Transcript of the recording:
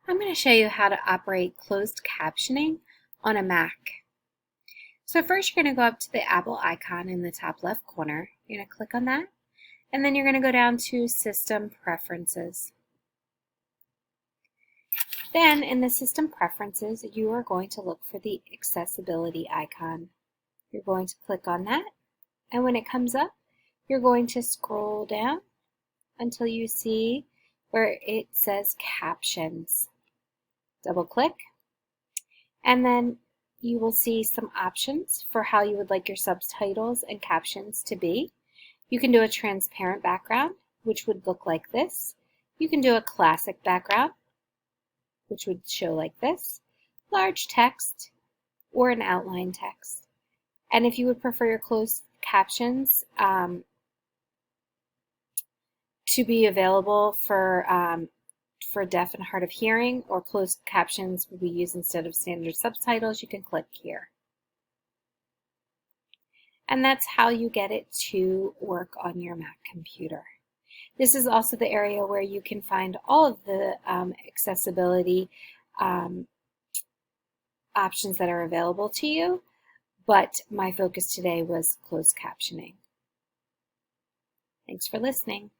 I'm going to show you how to operate closed captioning on a Mac. So first you're going to go up to the Apple icon in the top left corner. You're going to click on that, and then you're going to go down to System Preferences. Then in the System Preferences, you are going to look for the Accessibility icon. You're going to click on that, and when it comes up, you're going to scroll down until you see where it says Captions. Double click, and then you will see some options for how you would like your subtitles and captions to be. You can do a transparent background, which would look like this. You can do a classic background, which would show like this, large text, or an outline text. And if you would prefer your closed captions to be available for deaf and hard of hearing, or closed captions will be used instead of standard subtitles, you can click here. And that's how you get it to work on your Mac computer. This is also the area where you can find all of the accessibility options that are available to you, but my focus today was closed captioning. Thanks for listening.